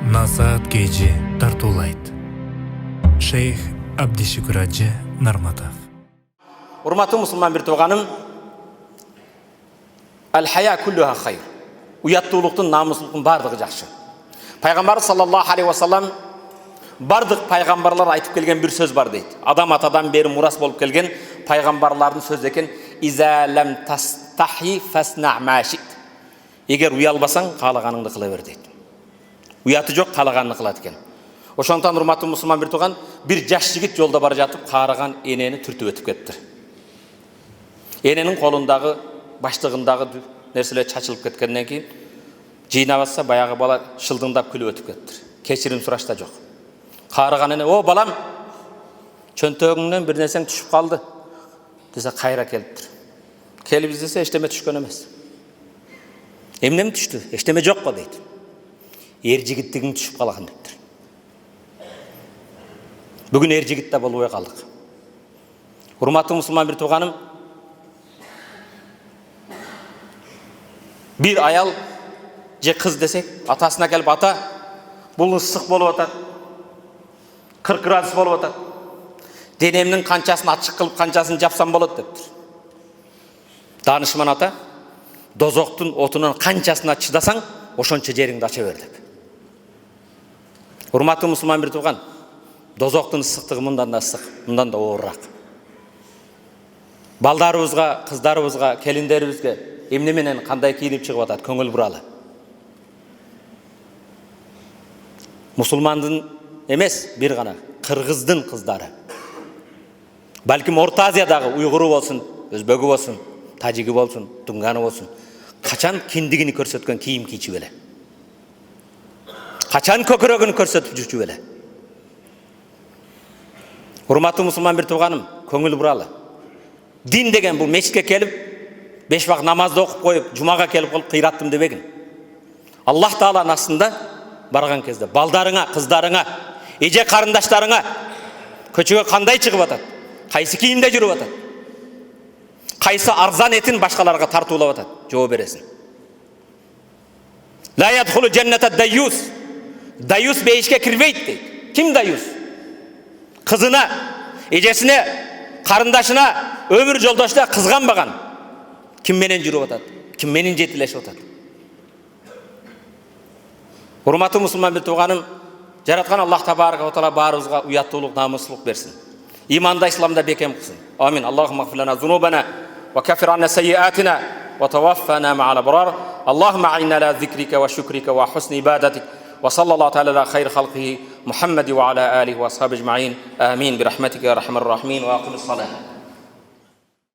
Насаат кечи тартуулайт. Шейх Абдишүкүр Ажы Нарматов. Урматтуу мусулман бир тууганым, ал-хая куллуха хайр. Уяттуулуктун, намустуулуктун бардыгы жакшы. Пайгамбар саллаллаху алейхи вассалам бардык пайгамбарлар айтып келген бир сөз бар дейт. Адам атадан бери мурас болуп келген пайгамбарлардын сөзү экен: "Иза лам тастахи фасна ма шит." Эгер уялбасаң, каалаганыңды кыла бер дейт. Уяты жок, каалаганын кылат экен. Ошондон урматтуу мусулман бир тууган, бир жаш жигит жолдо бара жатып, каарыган энени түртүп өтүп кетти. Эненин колундагы, баштыгындагы нерселер чачылып кеткенден кийин жыйнабатса, баягы бала шылдыңдап күлүп өтүп кетти. Кечирим сурашта жок. Каарыган эне: "О балам, чөнтөгүңнөн бир нерсең түшүп калды" десе, кайра келиптир. Келип издесе, эчтеме түшкөн эмес. Эмнем түштү? Эчтеме жок го дейт. Эр жигиттигиң түшүп калган дептир. Бүгүн эр жигитте болбой калдык. Урматтуу мусулман бир тууганым, бир аял же кыз десек, атасына келип: "Ата, бул ысык болуп атат. 40 градус болуп атат. Денемдин канчасын ачык кылып, канчасын жапсам болот" дептир. Данышман ата: "Дозоктун отунун канчасына чыдасаң, ошончо жериңди ача бер" деп. Урматтуу мусулман бир тууган, дозоктун ысыктыгы мындан да ысык, мындан да оорураак. Балдарыбызга, кыздарыбызга, келиндерибизге эмне менен кандай кийинип чыгып атат, көңүл буралы. Мусулмандын эмес, бир гана кыргыздын кыздары. Балким Орто Азиядагы уйгуру болсун, өзбөгү болсун, тажиги болсун, тунганы болсун, качан киндигини көрсөткөн кийим кийчү беле. Качан көкөрөгүн көрсөтүп жүрчү беле. Урматтуу мусулман бир тууганым, көңүл буралы. Дин деген бул мечитке келип, 5 вакыт намазды окуп коюп, жумага келип калып кыйраттым дебегин. Аллах Тааланын астында барган кезде балдарыңа, кыздарыңа, эже карындаштарыңа көчөгө кандай чыгып атат, кайсы кийимде жүрүп атат, кайсы арзан этин башкаларга тартуулап атат, жооп бересиң. Ла ядхулу джанната даюс. Даюс бейишке кирбейт дейт. Ким даюс? Кызына, эжесине, карындашына, өмүр жолдошуна кызганбаган. Ким менен жүрүп атат? Ким менен жетилешип атат? Урматтуу мусулман бир тууганым, жараткан Аллах табарaka ва таала баарыбызга уяттуулук, намустуулук берсин. Иманда, исламда бекем кылсын. Амин. Аллахумма гфир лана зунубана ва каффир анна сайyi'atina ва таваффана мa'ал абрар. Аллахумма a'inna ala zikrika ва шукрика ва хусни ибадатик. Ва саллаллаху та'ала ala khayri khalqihi Muhammad ва ala alihi ва асхаби ajma'in. Амин. Бирахматика я архамар рахимин. Ва акимис салат.